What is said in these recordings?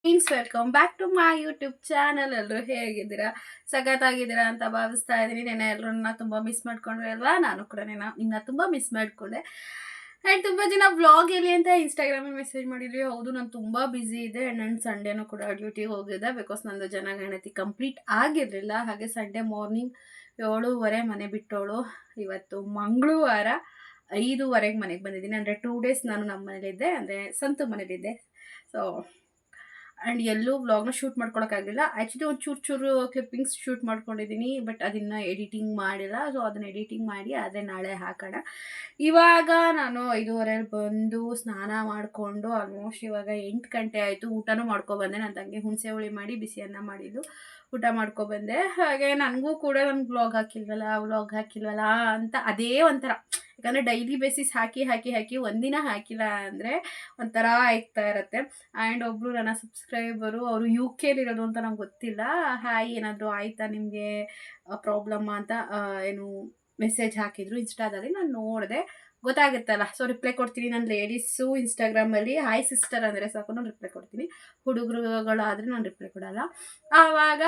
Means welcome back to my YouTube channel. ಎಲ್ಲರೂ ಹೇಗಿದ್ದೀರಾ? ಸಖತ್ತಾಗಿದ್ದೀರಾ ಅಂತ ಭಾವಿಸ್ತಾ ಇದ್ದೀನಿ. ನೆನೆ ಎಲ್ಲರೂ ನನ್ನ ತುಂಬ ಮಿಸ್ ಮಾಡ್ಕೊಂಡ್ರಿ ಅಲ್ವಾ? ನಾನು ಕೂಡ ನಿನ್ನ ತುಂಬ ಮಿಸ್ ಮಾಡಿಕೊಂಡೆ. ಆ್ಯಂಡ್ ತುಂಬ ಜನ ವ್ಲಾಗ್ ಎಲ್ಲಿ ಅಂತ ಇನ್ಸ್ಟಾಗ್ರಾಮಲ್ಲಿ ಮೆಸೇಜ್ ಮಾಡಿದ್ರಿ. ಹೌದು, ನಾನು ತುಂಬ ಬ್ಯುಸಿ ಇದೆ. ಆ್ಯಂಡ್ ನಾನು ಸಂಡೇನೂ ಕೂಡ ಡ್ಯೂಟಿಗೆ ಹೋಗಿದ್ದೆ ಬಿಕಾಸ್ ನಂದು ಜನಗಣತಿ ಕಂಪ್ಲೀಟ್ ಆಗಿರಲಿಲ್ಲ. ಹಾಗೆ ಸಂಡೇ ಮಾರ್ನಿಂಗ್ 7:30 ಮನೆ ಬಿಟ್ಟೋಳು. ಇವತ್ತು ಮಂಗಳವಾರ 5:30 ಮನೆಗೆ ಬಂದಿದ್ದೀನಿ. ಅಂದರೆ 2 ಡೇಸ್ ನಾನು ನಮ್ಮ ಮನೇಲಿದ್ದೆ, ಅಂದರೆ ಸಂತು ಮನೇಲಿದ್ದೆ. ಸೊ ಆ್ಯಂಡ್ ಎಲ್ಲೂ ವ್ಲಾಗ್ನ ಶೂಟ್ ಮಾಡ್ಕೊಳಕ್ಕಾಗಲಿಲ್ಲ. ಆ್ಯಕ್ಚುಲಿ ಒಂದು ಚೂರು ಕ್ಲಿಪ್ಪಿಂಗ್ಸ್ ಶೂಟ್ ಮಾಡ್ಕೊಂಡಿದ್ದೀನಿ, ಬಟ್ ಅದನ್ನು ಎಡಿಟಿಂಗ್ ಮಾಡಿಲ್ಲ. ಸೊ ಅದನ್ನು ಎಡಿಟಿಂಗ್ ಮಾಡಿ ಅದೇ ನಾಳೆ ಹಾಕೋಣ. ಇವಾಗ ನಾನು 5:30 ಬಂದು ಸ್ನಾನ ಮಾಡಿಕೊಂಡು ಆಲ್ಮೋಸ್ಟ್ ಇವಾಗ 8 ಗಂಟೆ ಆಯಿತು. ಊಟನೂ ಮಾಡ್ಕೊಬಂದೆ. ನನ್ನ ತಂಗಿ ಹುಣಸೆ ಹುಳಿ ಮಾಡಿ ಬಿಸಿ ಅನ್ನ ಮಾಡಿದ್ದು ಊಟ ಮಾಡ್ಕೊಬಂದೆ. ಹಾಗೆ ನನಗೂ ಕೂಡ ನನ್ಗೆ ವ್ಲಾಗ್ ಹಾಕಿಲ್ವಲ್ಲ ಅಂತ ಅದೇ ಒಂಥರ. ಯಾಕಂದರೆ ಡೈಲಿ ಬೇಸಿಸ್ ಹಾಕಿ ಒಂದಿನ ಹಾಕಿಲ್ಲ ಅಂದರೆ ಒಂಥರ ಆಗ್ತಾ ಇರುತ್ತೆ. ಆ್ಯಂಡ್ ಒಬ್ಬರು ನನ್ನ ಸಬ್ಸ್ಕ್ರೈಬರು, ಅವರು ಯು ಕೆಲಿರೋದು ಅಂತ ನಂಗೆ ಗೊತ್ತಿಲ್ಲ. ಹಾಯ್, ಏನಾದರೂ ಆಯಿತಾ ನಿಮಗೆ ಪ್ರಾಬ್ಲಮ್ಮ ಅಂತ ಏನು ಮೆಸೇಜ್ ಹಾಕಿದ್ರು ಇನ್ಸ್ಟಾದಲ್ಲಿ. ನಾನು ನೋಡಿದೆ, ಗೊತ್ತಾಗುತ್ತಲ್ಲ. ಸೊ ರಿಪ್ಲೈ ಕೊಡ್ತೀನಿ. ನಾನು ಲೇಡೀಸು ಇನ್ಸ್ಟಾಗ್ರಾಮಲ್ಲಿ ಹಾಯ್ ಸಿಸ್ಟರ್ ಅಂದರೆ ಸಾಕು, ನಾನು ರಿಪ್ಲೈ ಕೊಡ್ತೀನಿ. ಹುಡುಗರುಗಳಾದರೆ ನಾನು ರಿಪ್ಲೈ ಕೊಡಲ್ಲ. ಆವಾಗ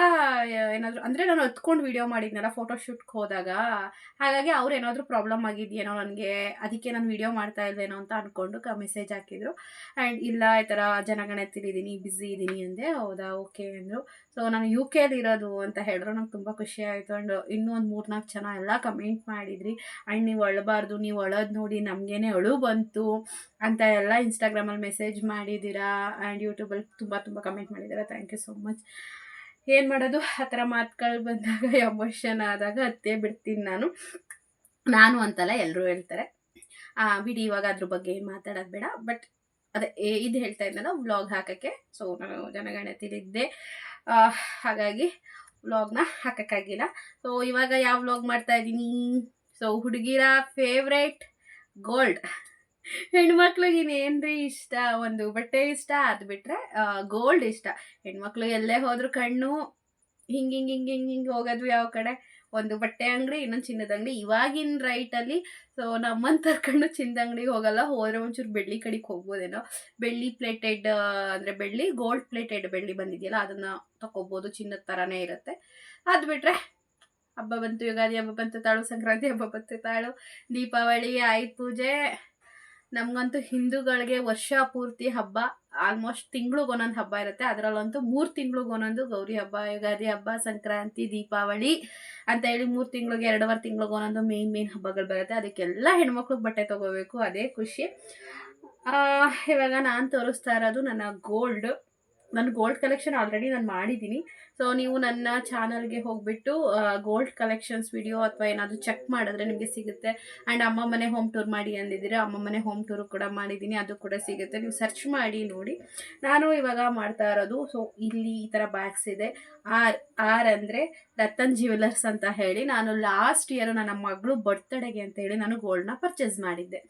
ಏನಾದರೂ ಅಂದರೆ ನಾನು ಹೊತ್ಕೊಂಡು ವೀಡಿಯೋ ಮಾಡಿದ್ನಲ್ಲ ಫೋಟೋಶೂಟ್ಗೆ ಹೋದಾಗ, ಹಾಗಾಗಿ ಅವ್ರು ಏನಾದರೂ ಪ್ರಾಬ್ಲಮ್ ಆಗಿದೆಯೇನೋ ನನಗೆ, ಅದಕ್ಕೆ ನಾನು ವೀಡಿಯೋ ಮಾಡ್ತಾ ಇಲ್ವೇನೋ ಅಂತ ಅಂದ್ಕೊಂಡು ಮೆಸೇಜ್ ಹಾಕಿದ್ರು. ಆ್ಯಂಡ್ ಇಲ್ಲ, ಈ ಥರ ಜನಗಣತಿಲಿದ್ದೀನಿ, ಬ್ಯುಸಿ ಇದ್ದೀನಿ ಅಂದೆ. ಹೌದಾ, ಓಕೆ ಅಂದರು. ಸೊ ನಾನು ಯು ಕೆಲಿರೋದು ಅಂತ ಹೇಳಿದ್ರು. ನಂಗೆ ತುಂಬ ಖುಷಿ ಆಯಿತು. ಆ್ಯಂಡ್ ಇನ್ನೂ ಒಂದು 3-4 ಜನ ಎಲ್ಲ ಕಮೆಂಟ್ ಮಾಡಿದ್ರಿ. ಆ್ಯಂಡ್ ನೀವು ಅಳಬಾರ್ದು, ನೀವು ಅಳೋದು ನೋಡಿ ನಮಗೇನೆ ಅಳು ಬಂತು ಅಂತ ಎಲ್ಲ ಇನ್ಸ್ಟಾಗ್ರಾಮಲ್ಲಿ ಮೆಸೇಜ್ ಮಾಡಿದ್ದೀರಾ. ಆ್ಯಂಡ್ ಯೂಟ್ಯೂಬಲ್ಲಿ ತುಂಬ ಕಮೆಂಟ್ ಮಾಡಿದ್ದೀರಾ. Thank you so much. ಏನು ಮಾಡೋದು, ಆ ಥರ ಮಾತುಗಳು ಬಂದಾಗ, ಎಮೋಷನ್ ಆದಾಗ ಅತ್ತೇ ಬಿಡ್ತೀನಿ ನಾನು ಅಂತಲ್ಲ, ಎಲ್ಲರೂ ಹೇಳ್ತಾರೆ. ಬಿಡಿ, ಇವಾಗ ಅದ್ರ ಬಗ್ಗೆ ಏನು ಮಾತಾಡೋದು ಬೇಡ. ಬಟ್ ಅದೇ ಇದು ಹೇಳ್ತಾ ಇದ್ನಲ್ಲ ವ್ಲಾಗ್ ಹಾಕೋಕ್ಕೆ. ಸೊ ನಾನು ಜನಗಣತಿಲಿದ್ದೆ, ಹಾಗಾಗಿ ವ್ಲಾಗ್ನ ಹಾಕೋಕ್ಕಾಗಿಲ್ಲ. ಸೊ ಇವಾಗ ಯಾವ ವ್ಲಾಗ್ ಮಾಡ್ತಾ ಇದ್ದೀನಿ? ಸೊ ಹುಡುಗಿರ ಫೇವ್ರೇಟ್ ಗೋಲ್ಡ್. ಹೆಣ್ಮಕ್ಳಿಗೆ ಇನ್ನೇನ್ರಿ ಇಷ್ಟ? ಒಂದು ಬಟ್ಟೆ ಇಷ್ಟ, ಅದು ಬಿಟ್ಟರೆ ಗೋಲ್ಡ್ ಇಷ್ಟ. ಹೆಣ್ಮಕ್ಳು ಎಲ್ಲೇ ಹೋದ್ರು ಕಣ್ಣು ಹಿಂಗೆ ಹೋಗೋದು ಯಾವ ಕಡೆ? ಒಂದು ಬಟ್ಟೆ ಅಂಗಡಿ, ಇನ್ನೊಂದು ಚಿನ್ನದ ಅಂಗಡಿ. ಇವಾಗಿನ ರೈಟಲ್ಲಿ ಸೊ ನಮ್ಮಂಥವ್ರ ಕಣ್ಣು ಚಿನ್ನದ ಅಂಗಡಿಗೆ ಹೋಗಲ್ಲ. ಹೋದರೆ ಒಂಚೂರು ಬೆಳ್ಳಿ ಕಡೆಗೆ ಹೋಗ್ಬೋದೇನೋ. ಬೆಳ್ಳಿ ಪ್ಲೇಟೆಡ್ ಅಂದರೆ ಗೋಲ್ಡ್ ಪ್ಲೇಟೆಡ್ ಬೆಳ್ಳಿ ಬಂದಿದೆಯಲ್ಲ, ಅದನ್ನು ತಗೋಬೋದು. ಚಿನ್ನದ ಥರನೇ ಇರುತ್ತೆ. ಅದು ಬಿಟ್ಟರೆ ಹಬ್ಬ ಬಂತು, ಯುಗಾದಿ ಹಬ್ಬ ಬಂತು ತಾಳು, ಸಂಕ್ರಾಂತಿ ಹಬ್ಬ ಬಂತು ತಾಳು, ದೀಪಾವಳಿ, ಆಯುಧ ಪೂಜೆ. ನಮಗಂತೂ ಹಿಂದೂಗಳಿಗೆ ವರ್ಷ ಪೂರ್ತಿ ಹಬ್ಬ. ಆಲ್ಮೋಸ್ಟ್ ತಿಂಗಳಿಗೊಂದೊಂದು ಹಬ್ಬ ಇರುತ್ತೆ. ಅದರಲ್ಲಂತೂ 3 ತಿಂಗಳಿಗೊಂದೊಂದು ಗೌರಿ ಹಬ್ಬ, ಯುಗಾದಿ ಹಬ್ಬ, ಸಂಕ್ರಾಂತಿ, ದೀಪಾವಳಿ ಅಂತ ಹೇಳಿ 3 ತಿಂಗಳಿಗೆ 2.5 ತಿಂಗಳಿಗೊಂದೊಂದು ಮೇನ್ ಹಬ್ಬಗಳು ಬರುತ್ತೆ. ಅದಕ್ಕೆಲ್ಲ ಹೆಣ್ಮಕ್ಳಿಗೆ ಬಟ್ಟೆ ತೊಗೋಬೇಕು, ಅದೇ ಖುಷಿ. ಇವಾಗ ನಾನು ತೋರಿಸ್ತಾ ಇರೋದು ನನ್ನ ಗೋಲ್ಡ್ ಕಲೆಕ್ಷನ್ ಆಲ್ರೆಡಿ ನಾನು ಮಾಡಿದ್ದೀನಿ. ಸೊ ನೀವು ನನ್ನ ಚಾನಲ್ಗೆ ಹೋಗಿಬಿಟ್ಟು ಗೋಲ್ಡ್ ಕಲೆಕ್ಷನ್ಸ್ ವಿಡಿಯೋ ಅಥವಾ ಏನಾದರೂ ಚೆಕ್ ಮಾಡಿದ್ರೆ ನಿಮಗೆ ಸಿಗುತ್ತೆ. ಆ್ಯಂಡ್ ಅಮ್ಮ ಮನೆ ಹೋಮ್ ಟೂರ್ ಮಾಡಿ ಅಂದಿದ್ದೀರಾ, ಅಮ್ಮ ಮನೆ ಹೋಮ್ ಟೂರು ಕೂಡ ಮಾಡಿದ್ದೀನಿ, ಅದು ಕೂಡ ಸಿಗುತ್ತೆ. ನೀವು ಸರ್ಚ್ ಮಾಡಿ ನೋಡಿ. ನಾನು ಇವಾಗ ಮಾಡ್ತಾ ಇರೋದು, ಸೊ ಇಲ್ಲಿ ಈ ಥರ ಬ್ಯಾಗ್ಸ್ ಇದೆ. ಆರ್ ಅಂದರೆ ರತನ್ ಜ್ಯುವೆಲರ್ಸ್ ಅಂತ ಹೇಳಿ, ನಾನು ಲಾಸ್ಟ್ ಇಯರ್ ನನ್ನ ಮಗಳು ಬರ್ತ್ಡೇಗೆ ಅಂತ ಹೇಳಿ ನಾನು ಗೋಲ್ಡ್ನ ಪರ್ಚೇಸ್ ಮಾಡಿದ್ದೆ.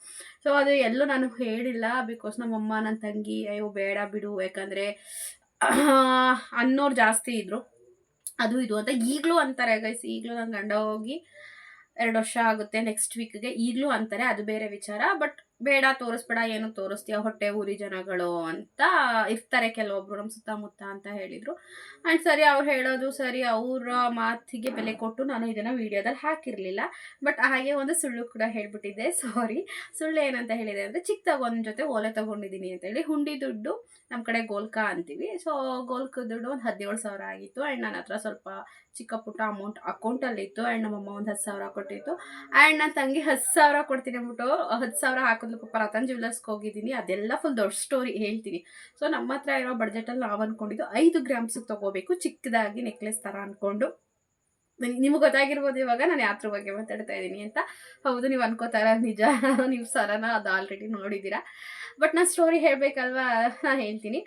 ಸೊ ಅದು ಎಲ್ಲೂ ನಾನು ಹೇಳಿಲ್ಲ, ಬಿಕಾಸ್ ನಮ್ಮಮ್ಮ, ನನ್ನ ತಂಗಿ ಅಯ್ಯೋ ಬೇಡ ಬಿಡು, ಯಾಕಂದರೆ ಅನ್ನೋರು ಜಾಸ್ತಿ ಇದ್ದರು, ಅದು ಇದು ಅಂತ ಈಗಲೂ ಅಂತಾರೆ ಗೈಸ್. ಈಗಲೂ ನನ್ನ ಗಂಡ ಹೋಗಿ 2 ವರ್ಷ ಆಗುತ್ತೆ ನೆಕ್ಸ್ಟ್ ವೀಕ್ಗೆ, ಈಗಲೂ ಅಂತಾರೆ. ಅದು ಬೇರೆ ವಿಚಾರ. ಬಟ್ ಬೇಡ, ತೋರಿಸ್ಬೇಡ, ಏನು ತೋರಿಸ್ತೀಯ, ಹೊಟ್ಟೆ ಊರಿ ಜನಗಳು ಅಂತ ಇರ್ತಾರೆ ಕೆಲವೊಬ್ರು ನಮ್ಮ ಸುತ್ತಮುತ್ತ ಅಂತ ಹೇಳಿದರು. ಆ್ಯಂಡ್ ಸರಿ, ಅವ್ರು ಹೇಳೋದು ಸರಿ, ಅವರ ಮಾತಿಗೆ ಬೆಲೆ ಕೊಟ್ಟು ನಾನು ಇದನ್ನು ವೀಡಿಯೋದಲ್ಲಿ ಹಾಕಿರಲಿಲ್ಲ. ಬಟ್ ಹಾಗೆ ಒಂದು ಸುಳ್ಳು ಕೂಡ ಹೇಳ್ಬಿಟ್ಟಿದ್ದೆ, ಸಾರಿ. ಸುಳ್ಳು ಏನಂತ ಹೇಳಿದೆ ಅಂದರೆ, ಚಿಕ್ಕದಾಗ ಒಂದು ಜೊತೆ ಓಲೆ ತೊಗೊಂಡಿದ್ದೀನಿ ಅಂತೇಳಿ. ಹುಂಡಿ ದುಡ್ಡು ನಮ್ಮ ಕಡೆ ಗೋಲ್ಕ ಅಂತೀವಿ. ಸೊ ಗೋಲ್ಕ ದುಡ್ಡು ಒಂದು 17,000 ಆಗಿತ್ತು. ಆ್ಯಂಡ್ ನನ್ನ ಹತ್ರ ಸ್ವಲ್ಪ ಚಿಕ್ಕ ಪುಟ್ಟ ಅಮೌಂಟ್ ಅಕೌಂಟಲ್ಲಿತ್ತು. ಆ್ಯಂಡ್ ನಮ್ಮಮ್ಮ ಒಂದು 10,000 ಕೊಟ್ಟಿತ್ತು. ಆ್ಯಂಡ್ ನನ್ನ ತಂಗಿ 10,000 ಕೊಡ್ತೀನಿ ಅಂದ್ಬಿಟ್ಟು 10,000 ಹಾಕಿದ್ಲು. ಪಾಪ ರತನ್ ಜ್ಯುವೆಲರ್ಸ್ಗೆ ಹೋಗಿದ್ದೀನಿ, ಅದೆಲ್ಲ ಫುಲ್ ದೊಡ್ಡ ಸ್ಟೋರಿ ಹೇಳ್ತೀನಿ. ಸೊ ನಮ್ಮ ಹತ್ರ ಇರೋ ಬಡ್ಜೆಟಲ್ಲಿ ನಾವು ಅಂದ್ಕೊಂಡಿದ್ದು 5 ಗ್ರಾಮ್ಸಿಗೆ ತೊಗೋಬೇಕು, ಚಿಕ್ಕದಾಗಿ ನೆಕ್ಲೆಸ್ ಥರ ಅಂದ್ಕೊಂಡು. ನಿಮಗೆ ಗೊತ್ತಾಗಿರ್ಬೋದು ಇವಾಗ ನಾನು ಯಾತ್ರ ಬಗ್ಗೆ ಮಾತಾಡ್ತಾ ಇದ್ದೀನಿ ಅಂತ. ಹೌದು, ನೀವು ಅನ್ಕೋತಾರ ನಿಜ, ನೀವು ಸರನ ಅದು ಆಲ್ರೆಡಿ ನೋಡಿದ್ದೀರಾ. ಬಟ್ ನಾನು ಸ್ಟೋರಿ ಹೇಳಬೇಕಲ್ವಾ, ನಾನು ಹೇಳ್ತೀನಿ.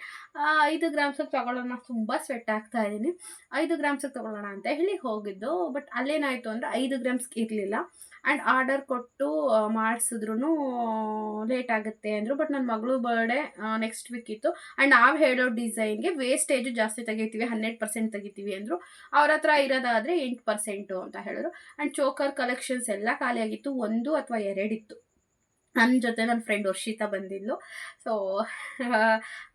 5 ಗ್ರಾಮ್ಸಿಗೆ ತೊಗೊಳ್ಳೋಣ, ತುಂಬ ಸ್ವೆಟ್ ಆಗ್ತಾ ಇದ್ದೀನಿ. 5 ಗ್ರಾಮ್ಸಿಗೆ ತೊಗೊಳ್ಳೋಣ ಅಂತ ಹೇಳಿ ಹೋಗಿದ್ದು. ಬಟ್ ಅಲ್ಲೇನಾಯಿತು ಅಂದರೆ 5 ಗ್ರಾಮ್ಸ್ಗೆ ಇರಲಿಲ್ಲ. ಆ್ಯಂಡ್ ಆರ್ಡರ್ ಕೊಟ್ಟು ಮಾಡಿಸಿದ್ರು ಲೇಟ್ ಆಗುತ್ತೆ ಅಂದರು. ಬಟ್ ನನ್ನ ಮಗಳು ಬರ್ಡೇ ನೆಕ್ಸ್ಟ್ ವೀಕ್ ಇತ್ತು. ಆ್ಯಂಡ್ ನಾವು ಹೇಳೋ ಡಿಸೈನ್ಗೆ ವೇಸ್ಟೇಜು ಜಾಸ್ತಿ ತೆಗಿತೀವಿ, 100% ತೆಗಿತೀವಿ ಅಂದರು. ಅವ್ರ ಹತ್ರ ಇರೋದಾದರೆ 8% ಅಂತ ಹೇಳಿದ್ರು. ಆ್ಯಂಡ್ ಚೋಕರ್ ಕಲೆಕ್ಷನ್ಸ್ ಎಲ್ಲ ಖಾಲಿಯಾಗಿತ್ತು, 1 ಅಥವಾ 2 ಇತ್ತು. ನನ್ನ ಜೊತೆ ನನ್ನ ಫ್ರೆಂಡ್ ವರ್ಷಿತಾ ಬಂದಿದ್ಲು. ಸೊ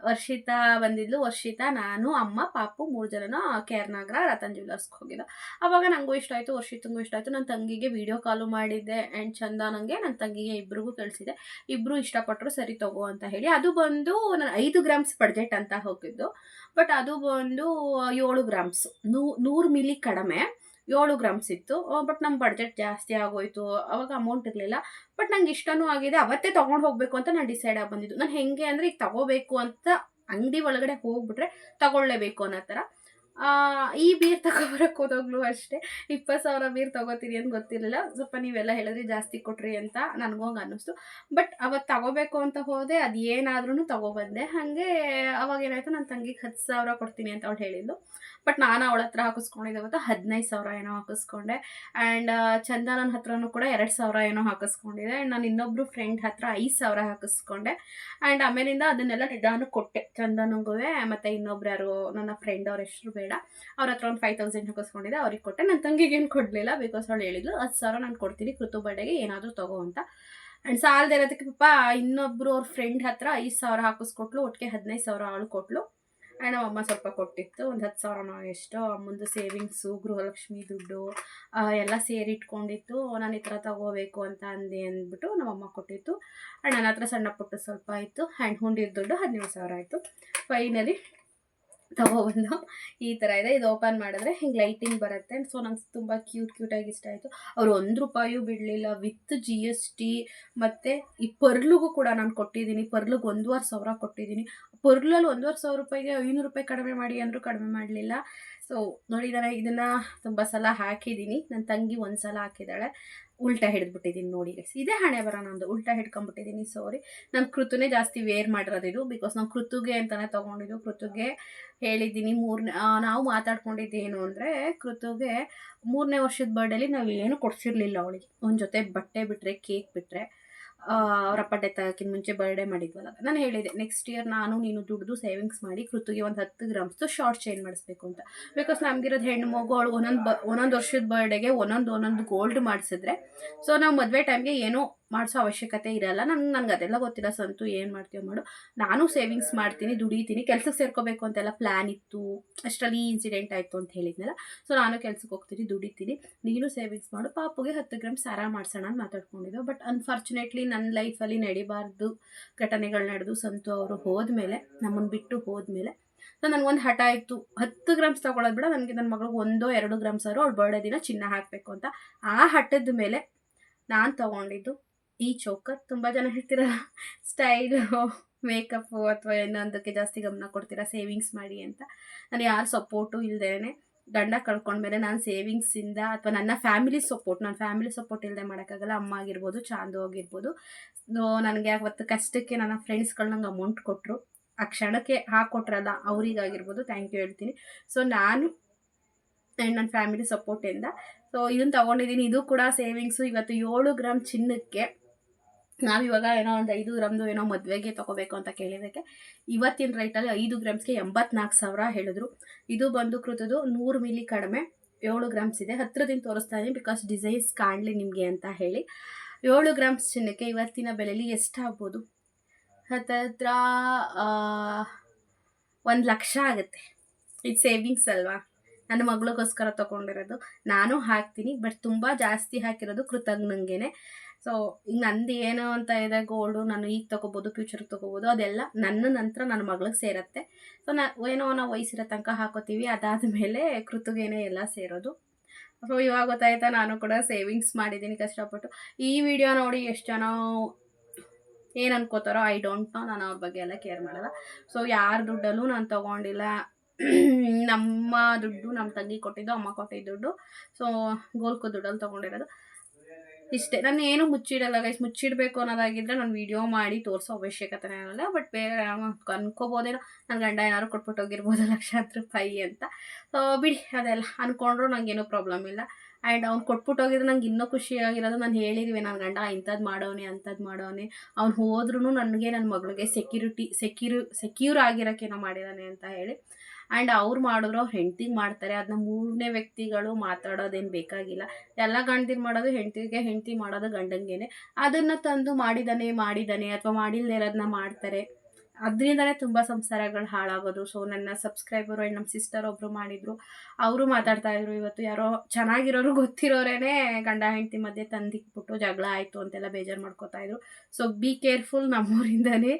ವರ್ಷಿತಾ, ನಾನು, ಅಮ್ಮ, ಪಾಪು 3 ಜನನ KR ನಗರ ರತನ್ ಜ್ಯುವೆಲರ್ಸ್ಗೆ ಹೋಗಿದ್ದು. ಆವಾಗ ನನಗೂ ಇಷ್ಟ ಆಯಿತು, ವರ್ಷಿತಂಗೂ ಇಷ್ಟ ಆಯಿತು. ನನ್ನ ತಂಗಿಗೆ ವಿಡಿಯೋ ಕಾಲು ಮಾಡಿದ್ದೆ ಆ್ಯಂಡ್ ಚಂದನಂಗೆ ನನ್ನ ತಂಗಿಗೆ ಇಬ್ಬರಿಗೂ ಕಳಿಸಿದೆ. ಇಬ್ಬರು ಇಷ್ಟಪಟ್ಟರು, ಸರಿ ತಗೋ ಅಂತ ಹೇಳಿ. ಅದು ಬಂದು ನಾನು 5 ಗ್ರಾಮ್ಸ್ ಬಡ್ಜೆಟ್ ಅಂತ ಹೋಗಿದ್ದು. ಬಟ್ ಅದು ಬಂದು 7 ಗ್ರಾಮ್ಸ್, 100 ಮಿಲಿ ಕಡಿಮೆ 7 ಗ್ರಾಮ್ಸ್ ಇತ್ತು. ಬಟ್ ನಮ್ಮ ಬಡ್ಜೆಟ್ ಜಾಸ್ತಿ ಆಗೋಯ್ತು. ಅವಾಗ ಅಮೌಂಟ್ ಇರಲಿಲ್ಲ. ಬಟ್ ನಂಗೆ ಇಷ್ಟನೂ ಆಗಿದೆ. ಅವತ್ತೇ ತೊಗೊಂಡು ಹೋಗಬೇಕು ಅಂತ ನಾನು ಡಿಸೈಡ್ ಆಗಿ ಬಂದಿದ್ದು. ನಾನು ಹೆಂಗೆ ಅಂದರೆ, ಈಗ ತಗೋಬೇಕು ಅಂತ ಅಂಗಡಿ ಒಳಗಡೆ ಹೋಗ್ಬಿಟ್ರೆ ತಗೊಳ್ಳೇಬೇಕು ಅನ್ನೋ ಥರ. ಈ ಬೀರ್ ತಗೊಬರಕ್ಕೆ ಹೋದಾಗ್ಲೂ ಅಷ್ಟೇ 20,000 ಬೀರ್ ತೊಗೋತೀರಿ ಅಂತ ಗೊತ್ತಿರಲಿಲ್ಲ. ಸ್ವಲ್ಪ ನೀವೆಲ್ಲ ಹೇಳಿದ್ರಿ ಜಾಸ್ತಿ ಕೊಟ್ರಿ ಅಂತ ನನಗೂ ಹಂಗೆ ಅನ್ನಿಸ್ತು. ಬಟ್ ಅವತ್ತು ತಗೋಬೇಕು ಅಂತ ಹೋದೆ, ಅದು ಏನಾದ್ರೂ ತಗೊಬಂದೆ. ಹಾಗೆ ಅವಾಗ ಏನಾಯಿತು, ನನ್ನ ತಂಗಿಗೆ 10,000 ಕೊಡ್ತೀನಿ ಅಂತ ಅವಳು ಹೇಳಿದ್ಲು. ಬಟ್ ನಾನು ಅವಳ ಹತ್ರ ಹಾಕಿಸ್ಕೊಂಡಿದ್ದೆ ಗೊತ್ತಾ, 15,000 ಏನೋ ಹಾಕಿಸ್ಕೊಂಡೆ. ಆ್ಯಂಡ್ ಚಂದನನ ಹತ್ರನೂ ಕೂಡ 2,000 ಏನೋ ಹಾಕಿಸ್ಕೊಂಡಿದ್ದೆ. ಆ್ಯಂಡ್ ನಾನು ಇನ್ನೊಬ್ರು ಫ್ರೆಂಡ್ ಹತ್ರ 5,000 ಹಾಕಿಸ್ಕೊಂಡೆ. ಆ್ಯಂಡ್ ಆಮೇಲಿಂದ ಅದನ್ನೆಲ್ಲ ನಿಧಾನಕ್ಕೆ ಕೊಟ್ಟೆ ಚಂದನಿಗೂ. ಮತ್ತು ಇನ್ನೊಬ್ರು ಯಾರು ನನ್ನ ಫ್ರೆಂಡ್, ಅವ್ರ ಹೆಸರು ಬೇಡ, ಅವ್ರ ಹತ್ರ ಒಂದು 5,000 ಹಾಕಿಸ್ಕೊಂಡಿದ್ದೆ, ಅವ್ರಿಗೆ ಕೊಟ್ಟೆ. ನನ್ನ ತಂಗಿಗೆ ಏನು ಕೊಡಲಿಲ್ಲ, ಬಿಕಾಸ್ ಅವಳು ಹೇಳಿದ್ಲು 10,000 ನಾನು ಕೊಡ್ತೀನಿ ಕೃತು ಬರ್ಡೆಗೆ ಏನಾದರೂ ತಗೋ ಅಂತ. ಆ್ಯಂಡ್ ಸಾಲದೇ ಇರೋದಕ್ಕೆ ಪಾಪ ಇನ್ನೊಬ್ರು ಅವ್ರ ಫ್ರೆಂಡ್ ಹತ್ರ 5,000 ಹಾಕಿಸ್ಕೊಟ್ಲು. ಒಟ್ಟಿಗೆ 15,000 ಅವಳು ಕೊಟ್ಲು. ಆ್ಯಂಡ್ ನಮ್ಮ ಅಮ್ಮ ಸ್ವಲ್ಪ ಕೊಟ್ಟಿತ್ತು, ಒಂದು 10,000 ಎಷ್ಟೋ. ಅಮ್ಮಂದು ಸೇವಿಂಗ್ಸು, ಗೃಹಲಕ್ಷ್ಮಿ ದುಡ್ಡು ಎಲ್ಲ ಸೇರಿ ಇಟ್ಕೊಂಡಿತ್ತು. ನಾನು ಈ ಥರ ತಗೋಬೇಕು ಅಂತ ಅಂದ್ಬಿಟ್ಟು ನಮ್ಮಮ್ಮ ಕೊಟ್ಟಿತ್ತು. ಆ್ಯಂಡ್ ನನ್ನ ಹತ್ರ ಸಣ್ಣ ಪುಟ್ಟ ಸ್ವಲ್ಪ ಇತ್ತು. ಆ್ಯಂಡ್ ಹುಂಡಿದ ದುಡ್ಡು 17,000 ಆಯಿತು. ಫೈನಲಿ ತಗೊಬಂದು ಈ ಥರ ಇದೆ. ಇದು ಓಪನ್ ಮಾಡಿದ್ರೆ ಹಿಂಗೆ ಲೈಟಿಂಗ್ ಬರುತ್ತೆ. ಸೊ ನಂಗೆ ತುಂಬ ಕ್ಯೂಟಾಗಿ ಇಷ್ಟ ಆಯಿತು. ಅವರು ₹1 ಬಿಡಲಿಲ್ಲ. ವಿತ್ GST ಮತ್ತು ಈ ಪರ್ಲಿಗೂ ಕೂಡ ನಾನು ಕೊಟ್ಟಿದ್ದೀನಿ. ಪರ್ಲಿಗೆ 1,500 ಕೊಟ್ಟಿದ್ದೀನಿ. ಪರ್ಲಲ್ಲಿ ₹1,500ಗೆ ₹500 ಕಡಿಮೆ ಮಾಡಿ ಅಂದರೂ ಕಡಿಮೆ ಮಾಡಲಿಲ್ಲ. ಸೊ ನೋಡಿದಾರೆ, ಇದನ್ನು ತುಂಬ ಸಲ ಹಾಕಿದ್ದೀನಿ. ನನ್ನ ತಂಗಿ ಒಂದು ಸಲ ಹಾಕಿದ್ದಾಳೆ, ಉಲ್ಟಾ ಹಿಡಿದ್ಬಿಟ್ಟಿದ್ದೀನಿ ನೋಡಿ ಗೈಸ್. ಇದೇ ಹಣೆ ಬರ ನಂದು, ಉಲ್ಟಾ ಹಿಡ್ಕೊಂಬಿಟ್ಟಿದ್ದೀನಿ. ಸಾರಿ, ನಾನು ಕೃತುನೇ ಜಾಸ್ತಿ ವೇರ್ ಮಾಡಿರೋದು ಇದು. ಬಿಕಾಸ್ ನಾವು ಕೃತುಗೆ ಅಂತಲೇ ತೊಗೊಂಡಿದ್ದು. ಕೃತುಗೆ ಹೇಳಿದ್ದೀನಿ ನಾವು ಮಾತಾಡ್ಕೊಂಡಿದ್ದೇನು ಅಂದರೆ, ಕೃತುಗೆ 3ನೇ ವರ್ಷದ ಬರ್ಡೇಲಿ ನಾವು ಏನು ಕೊಡಿಸಿರ್ಲಿಲ್ಲ ಅವಳಿಗೆ. ಒಂದು ಜೊತೆ ಬಟ್ಟೆ ಬಿಟ್ಟರೆ, ಕೇಕ್ ಬಿಟ್ಟರೆ, ಅವರಪ್ಪ ಡೆತ್ ಆಗೋಕ್ಕಿಂತ ಮುಂಚೆ ಬರ್ಡೇ ಮಾಡಿದ್ವಲ್ಲ, ನಾನು ಹೇಳಿದೆ ನೆಕ್ಸ್ಟ್ ಇಯರ್ ನೀನು ದುಡ್ದು ಸೇವಿಂಗ್ಸ್ ಮಾಡಿ ಕೃತುಗೆ ಒಂದು 10 ಗ್ರಾಮ್ಸ್ದು ಶಾರ್ಟ್ ಚೈನ್ ಮಾಡಿಸ್ಬೇಕು ಅಂತ. ಬಿಕಾಸ್ ನಮಗಿರೋದು ಹೆಣ್ಣು ಮಗು, ಅವಳು ಒಂದೊಂದು ವರ್ಷದ ಬರ್ಡೇಗೆ ಒಂದೊಂದು ಗೋಲ್ಡ್ ಮಾಡಿಸಿದ್ರೆ, ಸೊ ನಾವು ಮದುವೆ ಟೈಮ್ಗೆ ಏನೋ ಮಾಡಿಸೋ ಅವಶ್ಯಕತೆ ಇರಲ್ಲ. ನನಗೆ ಅದೆಲ್ಲ ಗೊತ್ತಿಲ್ಲ. ಸಂತು ಏನು ಮಾಡ್ತೀವೋ ಮಾಡು, ನಾನು ಸೇವಿಂಗ್ಸ್ ಮಾಡ್ತೀನಿ, ದುಡಿತೀನಿ, ಕೆಲ್ಸಕ್ಕೆ ಸೇರ್ಕೋಬೇಕು ಅಂತೆಲ್ಲ ಪ್ಲ್ಯಾನ್ ಇತ್ತು. ಅಷ್ಟರಲ್ಲಿ ಈ ಇನ್ಸಿಡೆಂಟ್ ಆಯಿತು ಅಂತ ಹೇಳಿದ್ನಲ್ಲ. ಸೊ ನಾನು ಕೆಲ್ಸಕ್ಕೆ ಹೋಗ್ತೀನಿ, ದುಡಿತೀನಿ, ನೀನು ಸೇವಿಂಗ್ಸ್ ಮಾಡು, ಪಾಪುಗೆ 10 ಗ್ರಾಮ್ಸ್ ಸಾರ ಮಾಡಿಸೋಣ ಅಂತ ಮಾತಾಡ್ಕೊಂಡಿದ್ದೆವು. ಬಟ್ ಅನ್ಫಾರ್ಚುನೇಟ್ಲಿ ನನ್ನ ಲೈಫಲ್ಲಿ ನಡಿಬಾರ್ದು ಘಟನೆಗಳು ನಡೆದು ಸಂತು ಅವರು ಹೋದ್ಮೇಲೆ, ನಮ್ಮನ್ನು ಬಿಟ್ಟು ಹೋದ್ಮೇಲೆ, ಸೊ ನನಗೊಂದು ಹಠ ಇತ್ತು, 10 ಗ್ರಾಮ್ಸ್ ತೊಗೊಳೋದು ಬೇಡ, ನನಗೆ ನನ್ನ ಮಗಳಿಗೆ 1-2 ಗ್ರಾಮ್ಸ್ ಆದರೂ ಅವಳು ಬರ್ಡೇ ದಿನ ಚಿನ್ನ ಹಾಕಬೇಕು ಅಂತ. ಆ ಹಠದ ಮೇಲೆ ನಾನು ತೊಗೊಂಡಿದ್ದು ಈ ಚೋಕರ್. ತುಂಬ ಜನ ಹೇಳ್ತೀರಲ್ಲ ಸ್ಟೈಲು, ಮೇಕಪ್ಪು ಅಥವಾ ಇನ್ನೊಂದಕ್ಕೆ ಜಾಸ್ತಿ ಗಮನ ಕೊಡ್ತೀರಾ ಸೇವಿಂಗ್ಸ್ ಮಾಡಿ ಅಂತ. ನಾನು ಯಾರು ಸಪೋರ್ಟು ಇಲ್ಲದೇನೆ ಗಂಡ ಕಳ್ಕೊಂಡ್ಮೇಲೆ ನಾನು ಸೇವಿಂಗ್ಸಿಂದ ಅಥವಾ ನನ್ನ ಫ್ಯಾಮಿಲಿ ಸಪೋರ್ಟ್ ಇಲ್ಲದೆ ಮಾಡೋಕ್ಕಾಗಲ್ಲ. ಅಮ್ಮ ಆಗಿರ್ಬೋದು, ಚಾಂದು ಆಗಿರ್ಬೋದು, ನನಗೆ ಅವತ್ತು ಕಷ್ಟಕ್ಕೆ ನನ್ನ ಫ್ರೆಂಡ್ಸ್ಗಳು ನಂಗೆ ಅಮೌಂಟ್ ಕೊಟ್ಟರು. ಆ ಕ್ಷಣಕ್ಕೆ ಹಾಕ್ಕೊಟ್ರಲ್ಲ, ಅವರಿಗಾಗಿರ್ಬೋದು ಥ್ಯಾಂಕ್ ಯು ಹೇಳ್ತೀನಿ. ಸೊ ನಾನು ಆ್ಯಂಡ್ ನನ್ನ ಫ್ಯಾಮಿಲಿ ಸಪೋರ್ಟಿಂದ ಸೊ ಇದನ್ನು ತೊಗೊಂಡಿದ್ದೀನಿ. ಇದು ಕೂಡ ಸೇವಿಂಗ್ಸು. ಇವತ್ತು 7 ಗ್ರಾಮ್ ಚಿನ್ನಕ್ಕೆ ನಾವಿವಾಗ ಏನೋ ಒಂದು 5 ಗ್ರಾಮ್ದು ಏನೋ ಮದುವೆಗೆ ತೊಗೋಬೇಕು ಅಂತ ಕೇಳಿದ್ದಕ್ಕೆ ಇವತ್ತಿನ ರೈಟಲ್ಲಿ 5 ಗ್ರಾಮ್ಸ್ಗೆ 84,000 ಹೇಳಿದ್ರು. ಇದು ಬಂದು ಕೃತದು 100 ಮಿಲಿ ಕಡಿಮೆ 7 ಗ್ರಾಮ್ಸ್ ಇದೆ. ಹತ್ರದಿಂದ ತೋರಿಸ್ತಾ ಇದ್ದೀನಿ ಬಿಕಾಸ್ ಡಿಸೈನ್ಸ್ ಕಾಣಲಿ ನಿಮಗೆ ಅಂತ ಹೇಳಿ. 7 ಗ್ರಾಮ್ಸ್ ಚಿನ್ನಕ್ಕೆ ಇವತ್ತಿನ ಬೆಲೆಯಲ್ಲಿ ಎಷ್ಟಾಗ್ಬೋದು? ಹತ್ತಿರ 1 ಲಕ್ಷ ಆಗುತ್ತೆ. ಇದು ಸೇವಿಂಗ್ಸ್ ಅಲ್ವಾ, ನನ್ನ ಮಗಳಿಗೋಸ್ಕರ ತೊಗೊಂಡಿರೋದು. ನಾನು ಹಾಕ್ತೀನಿ, ಬಟ್ ತುಂಬ ಜಾಸ್ತಿ ಹಾಕಿರೋದು ಕೃತಜ್ಞಂಗೆ. ಸೊ ಈಗ ನಂದು ಏನು ಅಂತ ಇದೆ ಗೋಲ್ಡು, ನಾನು ಈಗ ತೊಗೋಬೋದು, ಫ್ಯೂಚರ್ಗೆ ತೊಗೋಬೋದು, ಅದೆಲ್ಲ ನನ್ನ ನಂತರ ನನ್ನ ಮಗಳಿಗೆ ಸೇರುತ್ತೆ. ಸೊ ಏನೋ ನಾವು ವಯಸ್ಸಿರೋ ತನಕ ಹಾಕೋತೀವಿ, ಅದಾದಮೇಲೆ ಕೃತುಗೇನೆ ಎಲ್ಲ ಸೇರೋದು. ಸೊ ಇವಾಗ ಗೊತ್ತಾಯ್ತಾ, ನಾನು ಕೂಡ ಸೇವಿಂಗ್ಸ್ ಮಾಡಿದ್ದೀನಿ ಕಷ್ಟಪಟ್ಟು. ಈ ವಿಡಿಯೋ ನೋಡಿ ಎಷ್ಟು ಜನ ಏನು ಅನ್ಕೋತಾರೋ ಐ ಡೋಂಟ್ ನೋ, ನಾನು ಅವ್ರ ಬಗ್ಗೆ ಎಲ್ಲ ಕೇರ್ ಮಾಡಲ್ಲ. ಸೊ ಯಾರ ದುಡ್ಡಲ್ಲೂ ನಾನು ತೊಗೊಂಡಿಲ್ಲ. ನಮ್ಮ ದುಡ್ಡು ನಮ್ಮ ತಂಗಿ ಕೊಟ್ಟಿದ್ದು, ಅಮ್ಮ ಕೊಟ್ಟಿದ್ದು ದುಡ್ಡು. ಸೊ ಗೋಲ್ಕು ದುಡ್ಡಲ್ಲಿ ತೊಗೊಂಡಿರೋದು ಇಷ್ಟೇ. ನಾನು ಏನು ಮುಚ್ಚಿಡಲ್ಲ ಗೈಸ್. ಮುಚ್ಚಿಡಬೇಕು ಅನ್ನೋದಾಗಿದ್ದರೆ ನಾನು ವೀಡಿಯೋ ಮಾಡಿ ತೋರಿಸೋ ಅವಶ್ಯಕತೆನೇ ಇರಲ್ಲ. ಬಟ್ ಬೇರೆ ಅನ್ಕೋಬೋದೇನೋ ನನ್ನ ಗಂಡ ಏನಾದ್ರು ಕೊಟ್ಬಿಟ್ಟು ಹೋಗಿರ್ಬೋದು ₹1,00,000 ಅಂತ. ಸೊ ಬಿಡಿ, ಅದೆಲ್ಲ ಅಂದ್ಕೊಂಡ್ರು ನನಗೇನೂ ಪ್ರಾಬ್ಲಮ್ ಇಲ್ಲ. ಆ್ಯಂಡ್ ಅವ್ನು ಕೊಟ್ಬಿಟ್ಟು ಹೋಗಿದ್ರೆ ನಂಗೆ ಇನ್ನೂ ಖುಷಿಯಾಗಿರೋದು, ನಾನು ಹೇಳಿದ್ವಿ ನನ್ನ ಗಂಡ ಇಂಥದ್ದು ಮಾಡೋನೆ ಅಂಥದ್ದು ಮಾಡೋನೆ, ಅವ್ನು ಹೋದ್ರೂ ನನಗೆ ನನ್ನ ಮಗಳಿಗೆ ಸೆಕ್ಯೂರ್ ಆಗಿರೋಕ್ಕೇನೋ ಮಾಡಿದ್ದಾನೆ ಅಂತ ಹೇಳಿ. ಆ್ಯಂಡ್ ಅವ್ರು ಮಾಡಿದ್ರು ಅವ್ರು ಹೆಂಡ್ತಿಗೆ ಮಾಡ್ತಾರೆ, ಅದನ್ನ ಮೂರನೇ ವ್ಯಕ್ತಿಗಳು ಮಾತಾಡೋದೇನು ಬೇಕಾಗಿಲ್ಲ. ಎಲ್ಲ ಗಂಡದಿರು ಮಾಡೋದು ಹೆಂಡ್ತಿಗೆ, ಹೆಂಡ್ತಿ ಮಾಡೋದು ಗಂಡಂಗೇನೆ. ಅದನ್ನು ತಂದು ಮಾಡಿದ್ದಾನೆ ಅಥವಾ ಮಾಡಿಲ್ಲದೆ ಇರೋದನ್ನ ಮಾಡ್ತಾರೆ. ಅದರಿಂದನೇ ತುಂಬ ಸಂಸಾರಗಳು ಹಾಳಾಗೋದು. ಸೊ ನನ್ನ ಸಬ್ಸ್ಕ್ರೈಬರು ಆ್ಯಂಡ್ ನಮ್ಮ ಸಿಸ್ಟರ್ ಒಬ್ಬರು ಮಾಡಿದರು, ಅವರು ಮಾತಾಡ್ತಾಯಿದ್ರು, ಇವತ್ತು ಯಾರೋ ಚೆನ್ನಾಗಿರೋರು ಗೊತ್ತಿರೋರೇ ಗಂಡ ಹೆಂಡ್ತಿ ಮಧ್ಯೆ ತಂದಿಕ್ಬಿಟ್ಟು ಜಗಳ ಆಯಿತು ಅಂತೆಲ್ಲ ಬೇಜಾರು ಮಾಡ್ಕೋತಾಯಿದ್ರು. So be careful. ನಮ್ಮೂರಿಂದನೇ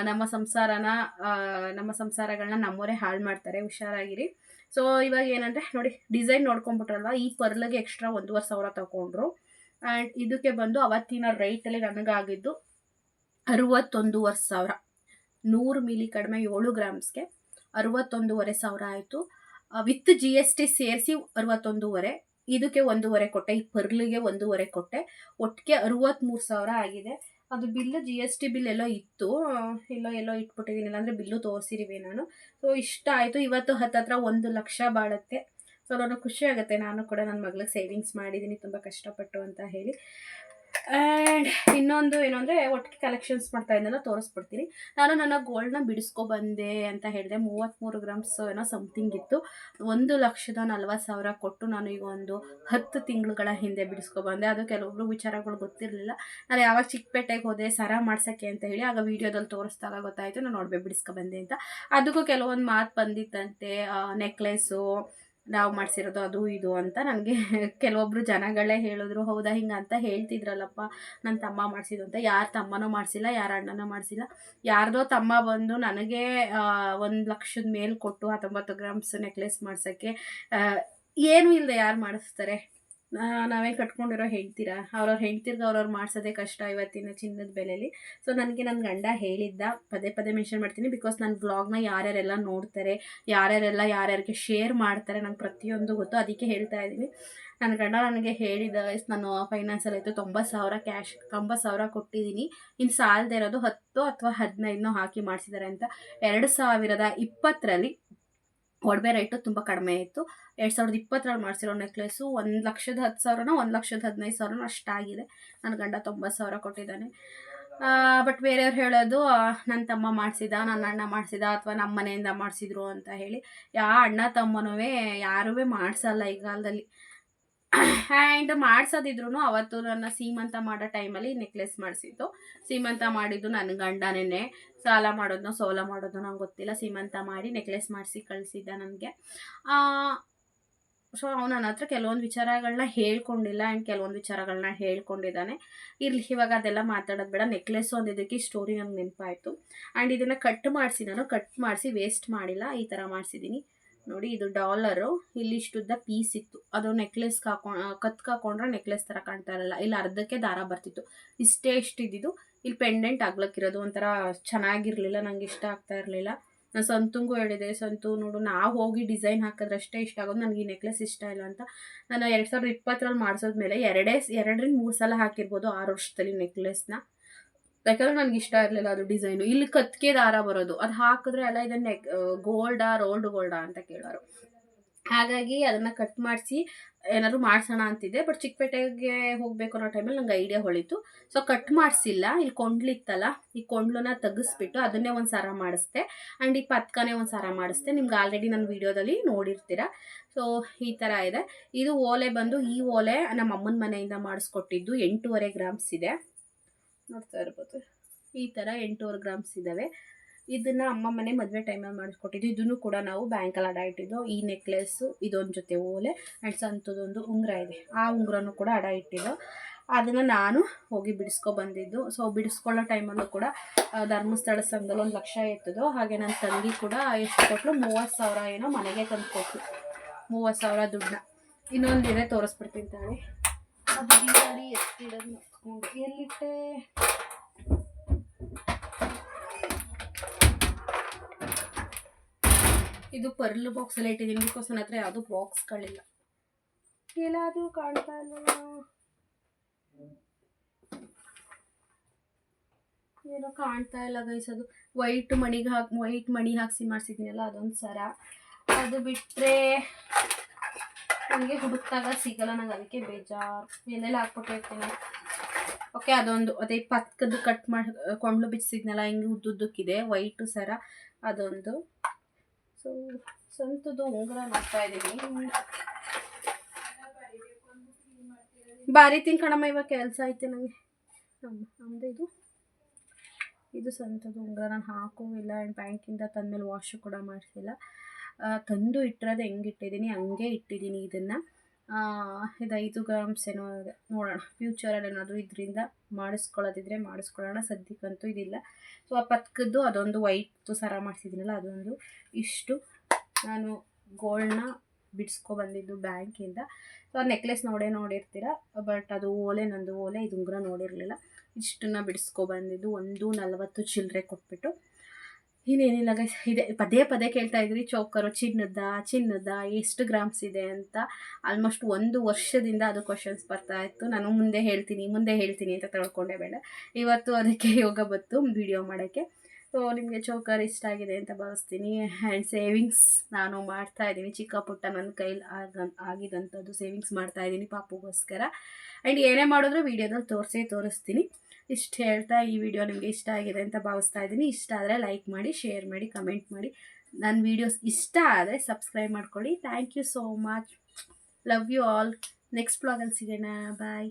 ನಮ್ಮ ಸಂಸಾರಗಳನ್ನ ನಮ್ಮವರೇ ಹಾಳು ಮಾಡ್ತಾರೆ, ಹುಷಾರಾಗಿರಿ. ಸೊ ಇವಾಗ ಏನಂದರೆ ನೋಡಿ, ಡಿಸೈನ್ ನೋಡ್ಕೊಂಬಿಟ್ರಲ್ವ, ಈ ಪರ್ಲಿಗೆ ಎಕ್ಸ್ಟ್ರಾ 1,500 ತೊಗೊಂಡ್ರು. ಆ್ಯಂಡ್ ಇದಕ್ಕೆ ಬಂದು ಅವತ್ತಿನ ರೈಟಲ್ಲಿ ನನಗಾಗಿದ್ದು 61,500. 100 ಮಿಲಿ ಕಡಿಮೆ 7 ಗ್ರಾಮ್ಸ್ಗೆ 61,500 ಆಯಿತು. ವಿತ್ GST ಸೇರಿಸಿ 61,500. ಇದಕ್ಕೆ 1,500 ಕೊಟ್ಟೆ, ಈ ಪರ್ಲಿಗೆ 1,500 ಕೊಟ್ಟೆ, ಒಟ್ಟಿಗೆ 63,000 ಆಗಿದೆ. ಅದು ಬಿಲ್ಲು GST ಬಿಲ್ ಎಲ್ಲೋ ಇತ್ತು, ಎಲ್ಲೋ ಇಟ್ಬಿಟ್ಟಿದ್ದೀನಿ, ಇಲ್ಲಾಂದರೆ ಬಿಲ್ಲು ತೋರಿಸಿರಿವೆ ನಾನು. ಸೊ ಇಷ್ಟ ಆಯಿತು. ಇವತ್ತು ಹತ್ತತ್ರ 1 ಲಕ್ಷ ಬಾಳುತ್ತೆ. ಸೊ ನನಗೆ ಖುಷಿ ಆಗುತ್ತೆ, ನಾನು ಕೂಡ ನನ್ನ ಮಗಳಿಗೆ ಸೇವಿಂಗ್ಸ್ ಮಾಡಿದ್ದೀನಿ ತುಂಬ ಕಷ್ಟಪಟ್ಟು ಅಂತ ಹೇಳಿ. ಆ್ಯಂಡ್ ಇನ್ನೊಂದು ಏನು ಅಂದರೆ, ಒಟ್ಟಿಗೆ ಕಲೆಕ್ಷನ್ಸ್ ಮಾಡ್ತಾ ಇದ್ದೆಲ್ಲ ತೋರಿಸ್ಬಿಡ್ತೀನಿ. ನಾನು ನನ್ನ ಗೋಲ್ಡ್ನ ಬಿಡಿಸ್ಕೊಬಂದೆ ಅಂತ ಹೇಳಿದೆ. 33 ಗ್ರಾಮ್ಸ್ ಏನೋ ಸಮಥಿಂಗ್ ಇತ್ತು. 1,40,000 ಕೊಟ್ಟು ನಾನು ಈಗ ಒಂದು 10 ತಿಂಗಳುಗಳ ಹಿಂದೆ ಬಿಡಿಸ್ಕೊಬಂದೆ. ಅದು ಕೆಲವೊಬ್ರು ವಿಚಾರಗಳು ಗೊತ್ತಿರಲಿಲ್ಲ. ನಾನು ಯಾವಾಗ ಚಿಕ್ಕಪೇಟೆಗೆ ಹೋದೆ ಸರ ಮಾಡ್ಸೋಕ್ಕೆ ಅಂತ ಹೇಳಿ, ಆಗ ವೀಡಿಯೋದಲ್ಲಿ ತೋರಿಸ್ದಾಗ ಗೊತ್ತಾಯಿತು ನಾನು ನೋಡ್ಬೇಕು ಬಿಡಿಸ್ಕೊಬಂದೆ ಅಂತ. ಅದಕ್ಕೂ ಕೆಲವೊಂದು ಮಾತು ಬಂದಿತ್ತಂತೆ, ನೆಕ್ಲೆಸ್ಸು ನಾವು ಮಾಡಿಸಿರೋದು ಅದು ಇದು ಅಂತ. ನನಗೆ ಕೆಲವೊಬ್ಬರು ಜನಗಳೇ ಹೇಳಿದ್ರು, ಹೌದಾ ಹಿಂಗೆ ಅಂತ ಹೇಳ್ತಿದ್ರಲ್ಲಪ್ಪ, ನನ್ನ ತಮ್ಮ ಮಾಡಿಸಿದ್ದು ಅಂತ. ಯಾರು ತಮ್ಮನೂ ಮಾಡಿಸಿಲ್ಲ, ಯಾರ ಅಣ್ಣನೂ ಮಾಡಿಸಿಲ್ಲ. ಯಾರ್ದೋ ತಮ್ಮ ಬಂದು ನನಗೆ 1 ಲಕ್ಷದ ಮೇಲೆ ಕೊಟ್ಟು 19 ಗ್ರಾಮ್ಸ್ ನೆಕ್ಲೆಸ್ ಮಾಡ್ಸೋಕ್ಕೆ ಏನೂ ಇಲ್ಲದೆ ಯಾರು ಮಾಡಿಸ್ತಾರೆ? ನಾವೇ ಕಟ್ಕೊಂಡಿರೋ ಹೇಳ್ತೀರಾ? ಅವ್ರವ್ರ ಹೆಂಡ್ತಿರ್ಗೆ ಅವ್ರವ್ರು ಮಾಡಿಸೋದೇ ಕಷ್ಟ ಇವತ್ತಿನ ಚಿನ್ನದ ಬೆಲೆಯಲ್ಲಿ. ಸೊ ನನಗೆ ನನ್ನ ಗಂಡ ಹೇಳಿದ್ದ, ಪದೇ ಮೆನ್ಷನ್ ಮಾಡ್ತೀನಿ, ಬಿಕಾಸ್ ನನ್ನ ವ್ಲಾಗ್ನ ಯಾರ್ಯಾರೆಲ್ಲ ನೋಡ್ತಾರೆ, ಯಾರ್ಯಾರಿಗೆ ಶೇರ್ ಮಾಡ್ತಾರೆ, ನಂಗೆ ಪ್ರತಿಯೊಂದು ಗೊತ್ತು, ಅದಕ್ಕೆ ಹೇಳ್ತಾ ಇದ್ದೀನಿ. ನನ್ನ ಗಂಡ ನನಗೆ ಹೇಳಿದ, ನಾನು ಫೈನಾನ್ಸಲ್ಲಿ ಆಯಿತು 90,000 ಕ್ಯಾಶ್ 90,000 ಕೊಟ್ಟಿದ್ದೀನಿ, ಇನ್ನು ಸಾಲದೇ ಇರೋದು 10 ಅಥವಾ 15 ಹಾಕಿ ಮಾಡಿಸಿದ್ದಾರೆ ಅಂತ. 2020ರಲ್ಲಿ ಒಡವೆ ರೇಟು ತುಂಬ ಕಡಿಮೆ ಇತ್ತು. 2020ರಲ್ಲಿ ಮಾಡಿಸಿರೋ ನೆಕ್ಲೆಸ್ಸು 1,10,000 1,15,000 ಅಷ್ಟಾಗಿದೆ. ನನ್ನ ಗಂಡ 90,000 ಕೊಟ್ಟಿದ್ದಾನೆ. ಬಟ್ ಬೇರೆಯವ್ರು ಹೇಳೋದು ನನ್ನ ತಮ್ಮ ಮಾಡಿಸಿದ, ನನ್ನ ಅಣ್ಣ ಮಾಡಿಸಿದ, ಅಥವಾ ನಮ್ಮ ಮನೆಯಿಂದ ಮಾಡಿಸಿದ್ರು ಅಂತ ಹೇಳಿ. ಅಣ್ಣ ತಮ್ಮನೂ ಯಾರೂ ಮಾಡಿಸಲ್ಲ ಈ ಕಾಲದಲ್ಲಿ. ಆ್ಯಂಡ್ ಮಾಡಿಸೋದಿದ್ರು ಅವತ್ತು ನನ್ನ ಸೀಮಂತ ಮಾಡೋ ಟೈಮಲ್ಲಿ ನೆಕ್ಲೆಸ್ ಮಾಡಿಸಿದ್ದು. ಸೀಮಂತ ಮಾಡಿದ್ದು ನನ್ನ ಗಂಡನೇ, ಸಾಲ ಮಾಡೋದನ್ನೋ ಸೋಲ ಮಾಡೋದನ್ನೋ ನಂಗೆ ಗೊತ್ತಿಲ್ಲ. ಸೀಮಂತ ಮಾಡಿ ನೆಕ್ಲೆಸ್ ಮಾಡಿಸಿ ಕಳಿಸಿದ್ದ ನನಗೆ. ಸೊ ಅವನು ನನ್ನ ಹತ್ರ ಕೆಲವೊಂದು ವಿಚಾರಗಳನ್ನ ಹೇಳ್ಕೊಂಡಿಲ್ಲ, ಆ್ಯಂಡ್ ಕೆಲವೊಂದು ವಿಚಾರಗಳನ್ನ ಹೇಳ್ಕೊಂಡಿದ್ದಾನೆ. ಇರಲಿ, ಇವಾಗ ಅದೆಲ್ಲ ಮಾತಾಡೋದು ಬೇಡ. ನೆಕ್ಲೆಸ್ ಒಂದಿದ್ದಕ್ಕೆ ಸ್ಟೋರಿ ನನಗೆ ನೆನಪಾಯಿತು. ಆ್ಯಂಡ್ ಇದನ್ನು ಕಟ್ ಮಾಡಿಸಿ ವೇಸ್ಟ್ ಮಾಡಿಲ್ಲ, ಈ ಥರ ಮಾಡಿಸಿದ್ದೀನಿ ನೋಡಿ. ಇದು ಡಾಲರು, ಇಲ್ಲಿ ಇಷ್ಟುದ್ದ ಪೀಸ್ ಇತ್ತು, ಅದು ನೆಕ್ಲೆಸ್ಗೆ ಕತ್ಕಾಕೊಂಡ್ರೆ ನೆಕ್ಲೆಸ್ ಥರ ಕಾಣ್ತಾ ಇರಲ್ಲ, ಇಲ್ಲಿ ಅರ್ಧಕ್ಕೆ ದಾರ ಬರ್ತಿತ್ತು. ಇಷ್ಟಿದ್ದು ಇಲ್ಲಿ ಪೆಂಡೆಂಟ್ ಆಗ್ಲಕ್ಕಿರೋದು, ಒಂಥರ ಚೆನ್ನಾಗಿರಲಿಲ್ಲ, ನಂಗೆ ಇಷ್ಟ ಆಗ್ತಾ ಇರಲಿಲ್ಲ. ನಾನು ಸಂತುಂಗೂ ಹೇಳಿದೆ, ಸಂತು ನೋಡು, ನಾವು ಹೋಗಿ ಡಿಸೈನ್ ಹಾಕಿದ್ರೆ ಅಷ್ಟೇ ಇಷ್ಟ ಆಗೋದು, ನನಗೆ ಈ ನೆಕ್ಲೆಸ್ ಇಷ್ಟ ಇಲ್ಲ ಅಂತ. ನಾನು 2020ರಲ್ಲಿ ಮಾಡಿಸೋದ್ಮೇಲೆ 2-3 ಸಲ ಹಾಕಿರ್ಬೋದು 6 ವರ್ಷದಲ್ಲಿ ನೆಕ್ಲೆಸ್ನ. ಯಾಕಂದ್ರೆ ನನಗೆ ಇಷ್ಟ ಇರಲಿಲ್ಲ ಅದು ಡಿಸೈನು. ಇಲ್ಲಿ ಕತ್ತಿಗೆ ದಾರ ಬರೋದು, ಅದು ಹಾಕಿದ್ರೆ ಎಲ್ಲ ಇದನ್ನು ಗೋಲ್ಡಾ ರೋಲ್ಡ್ ಗೋಲ್ಡಾ ಅಂತ ಕೇಳೋರು. ಹಾಗಾಗಿ ಅದನ್ನು ಕಟ್ ಮಾಡಿಸಿ ಏನಾದ್ರು ಮಾಡಿಸೋಣ ಅಂತಿದ್ದೆ. ಬಟ್ ಚಿಕ್ಕಪೇಟೆಗೆ ಹೋಗಬೇಕು ಅನ್ನೋ ಟೈಮಲ್ಲಿ ನಂಗೆ ಐಡಿಯಾ ಹೊಳಿತು. ಸೊ ಕಟ್ ಮಾಡಿಸಿಲ್ಲ, ಇಲ್ಲಿ ಕೊಂಡ್ಲಿತ್ತಲ್ಲ, ಈ ಕೊಂಡ್ಲನ್ನ ತೆಗೆಸ್ಬಿಟ್ಟು ಅದನ್ನೇ ಒಂದು ಸರ ಮಾಡಿಸ್ದೆ. ಆ್ಯಂಡ್ ಈ ಪತ್ಕನೇ ಒಂದು ಸರ ಮಾಡಿಸ್ದೆ. ನಿಮ್ಗೆ ಆಲ್ರೆಡಿ ನನ್ನ ವೀಡಿಯೋದಲ್ಲಿ ನೋಡಿರ್ತೀರ. ಸೊ ಈ ಥರ ಇದೆ. ಇದು ಓಲೆ ಬಂದು, ಈ ಓಲೆ ನಮ್ಮ ಅಮ್ಮನ ಮನೆಯಿಂದ ಮಾಡಿಸ್ಕೊಟ್ಟಿದ್ದು. 8.5 ಗ್ರಾಮ್ಸ್ ಇದೆ, ನೋಡ್ತಾ ಇರ್ಬೋದು. ಈ ಥರ 8.5 ಗ್ರಾಮ್ಸ್ ಇದ್ದಾವೆ. ಇದನ್ನು ಅಮ್ಮ ಮನೆ ಮದುವೆ ಟೈಮಲ್ಲಿ ಮಾಡಿಸ್ಕೊಟ್ಟಿದ್ದು. ಇದನ್ನು ಕೂಡ ನಾವು ಬ್ಯಾಂಕಲ್ಲಿ ಅಡ ಇಟ್ಟಿದ್ದು. ಈ ನೆಕ್ಲೆಸ್ಸು, ಇದೊಂದು ಜೊತೆ ಓಲೆ, ಆ್ಯಂಡ್ ಸಂತದೊಂದು ಉಂಗುರ ಇದೆ, ಆ ಉಂಗುರನೂ ಕೂಡ ಅಡ ಇಟ್ಟಿದ್ದು. ಅದನ್ನು ನಾನು ಹೋಗಿ ಬಿಡಿಸ್ಕೊಬಂದಿದ್ದು. ಸೊ ಬಿಡಿಸ್ಕೊಳ್ಳೋ ಟೈಮಲ್ಲೂ ಕೂಡ ಧರ್ಮಸ್ಥಳ ಸಂಘದಲ್ಲಿ 1 ಲಕ್ಷ ಇರ್ತದೋ, ಹಾಗೆ ನನ್ನ ತಂಗಿ ಕೂಡ ಎಷ್ಟು ಕೊಟ್ಟಲು, 30,000 ಏನೋ ಮನೆಗೆ ತಂದು ಕೊಟ್ಟರು. 30,000 ದುಡ್ಡನ್ನ. ಇನ್ನೊಂದಿದೆ, ತೋರಿಸ್ಬಿಡ್ತೀನಿ ತಾಳಿ. ಅದು ಬೀರಲ್ಲಿ ಎತ್ತಿಡೋದು ನೋಡ್ಕೊಂಡು ಎಲ್ಲಿಟ್ಟೆ. ಇದು ಪರ್ಲ್ ಬಾಕ್ಸಲ್ಲಿ ಇಟ್ಟಿದ್ದೀನಿ, ಬಿಕಾಸ್ ನನ್ನ ಹತ್ರ ಯಾವುದೂ ಬಾಕ್ಸ್ಗಳಿಲ್ಲ. ಎಲ್ಲಾದರೂ ಕಾಣ್ತಾ ಇಲ್ಲ, ಏನೋ ಕಾಣ್ತಾ ಇಲ್ಲ ಗೈಸ್. ಅದು ವೈಟ್ ಮಣಿ ಹಾಕಿಸಿ ಮಾಡಿಸಿದ್ದೀನಲ್ಲ, ಅದೊಂದು ಸರ. ಅದು ಬಿಟ್ಟರೆ ನನಗೆ ಹುಡುಕ್ದಾಗ ಸಿಗಲ್ಲ, ನಂಗೆ ಅದಕ್ಕೆ ಬೇಜಾರು, ಎಲ್ಲೆಲ್ಲ ಹಾಕ್ಬಿಟ್ಟಿರ್ತೀನಿ. ಓಕೆ, ಅದೊಂದು ಅದೇ ಪಕ್ಕದ್ದು ಕಟ್ ಮಾಡಿ ಕೊಂಡ್ಲು ಬಿಚ್ಚಿಸಿದ್ನಲ್ಲ ಹಿಂಗೆ ಉದ್ದುದ್ದಕ್ಕಿದೆ ವೈಟು ಸರ, ಅದೊಂದು. ಸೊ ಸ್ವಂತದ್ದು ಉಂಗುರ ನೋಡ್ತಾ ಇದ್ದೀನಿ. ಭಾರಿ ತಿನ್ಕಣಮ್ಮ, ಇವಾಗ ಕೆಲಸ ಐತೆ ನನಗೆ. ನಮ್ಮದು ಇದು ಸ್ವಂತದ್ದು ಉಂಗುರ. ನಾನು ಹಾಕೋವಿಲ್ಲ, ಆ್ಯಂಡ್ ಬ್ಯಾಂಕಿಂದ ತಂದಮೇಲೆ ವಾಶು ಕೂಡ ಮಾಡಿಸಿಲ್ಲ. ತಂದು ಇಟ್ಟಿರೋದು ಹೆಂಗೆ ಇಟ್ಟಿದ್ದೀನಿ ಹಂಗೆ ಇಟ್ಟಿದ್ದೀನಿ. ಇದನ್ನು ಇದು 5 ಗ್ರಾಮ್ಸ್ ಏನೋ ಇದೆ, ನೋಡೋಣ ಫ್ಯೂಚರಲ್ಲಿ ಏನಾದರೂ ಇದರಿಂದ ಮಾಡಿಸ್ಕೊಳ್ಳೋದಿದ್ರೆ ಮಾಡಿಸ್ಕೊಳ್ಳೋಣ. ಸದ್ಯಕ್ಕಂತೂ ಇದಿಲ್ಲ. ಸೊ ಆ ಪಕ್ಕದ್ದು ಅದೊಂದು ವೈಟ್ ಸರ ಮಾಡಿಸಿದ್ದೀನಲ್ಲ ಅದೊಂದು. ಇಷ್ಟು ನಾನು ಗೋಲ್ಡ್ನ ಬಿಡಿಸ್ಕೊಬಂದಿದ್ದು ಬ್ಯಾಂಕಿಂದ. ಸೊ ಆ ನೆಕ್ಲೆಸ್ ನೋಡಿರ್ತೀರ, ಬಟ್ ಅದು ನಂದು ಓಲೆ, ಇದು ಉಂಗುರ ನೋಡಿರಲಿಲ್ಲ. ಇಷ್ಟನ್ನು ಬಿಡಿಸ್ಕೊಬಂದಿದ್ದು 140 ಚಿಲ್ಲರೆ ಕೊಟ್ಬಿಟ್ಟು. ಇನ್ನೇನಿಲ್ಲ ಗೈಸ್, ಇದೆ ಪದೇ ಕೇಳ್ತಾ ಇದ್ರಿ ಚೋಕರು ಚಿನ್ನದ ಎಷ್ಟು ಗ್ರಾಮ್ಸ್ ಇದೆ ಅಂತ. ಆಲ್ಮೋಸ್ಟ್ 1 ವರ್ಷದಿಂದ ಅದು ಕ್ವಶನ್ಸ್ ಬರ್ತಾ ಇತ್ತು. ನಾನು ಮುಂದೆ ಹೇಳ್ತೀನಿ ಅಂತ ತಿಳ್ಕೊಂಡೆ ಬೇಡ. ಇವತ್ತು ಅದಕ್ಕೆ ಯೋಗ ಬಂತು ವಿಡಿಯೋ ಮಾಡೋಕ್ಕೆ. ಸೊ ನಿಮಗೆ ಚೋಕರ್ ಇಷ್ಟ ಆಗಿದೆ ಅಂತ ಭಾವಿಸ್ತೀನಿ. ಆ್ಯಂಡ್ ಸೇವಿಂಗ್ಸ್ ನಾನು ಮಾಡ್ತಾಯಿದ್ದೀನಿ, ಚಿಕ್ಕ ಪುಟ್ಟ ನನ್ನ ಕೈಲಿ ಆಗಿದಂಥದ್ದು ಸೇವಿಂಗ್ಸ್ ಮಾಡ್ತಾಯಿದ್ದೀನಿ ಪಾಪುಗೋಸ್ಕರ. ಆ್ಯಂಡ್ ಏನೇ ಮಾಡಿದ್ರು ವೀಡಿಯೋದಲ್ಲಿ ತೋರಿಸ್ತೀನಿ. ಇಷ್ಟು ಹೇಳ್ತಾ ಈ ವಿಡಿಯೋ ನಿಮಗೆ ಇಷ್ಟ ಆಗಿದೆ ಅಂತ ಭಾವಿಸ್ತಾ ಇದ್ದೀನಿ. ಇಷ್ಟ ಆದರೆ ಲೈಕ್ ಮಾಡಿ, ಶೇರ್ ಮಾಡಿ, ಕಮೆಂಟ್ ಮಾಡಿ. ನನ್ನ ವೀಡಿಯೋಸ್ ಇಷ್ಟ ಆದರೆ ಸಬ್ಸ್ಕ್ರೈಬ್ ಮಾಡ್ಕೊಳ್ಳಿ. Thank you so much. Love you all. Next ಬ್ಲಾಗಲ್ಲಿ ಸಿಗೋಣ. ಬಾಯ್.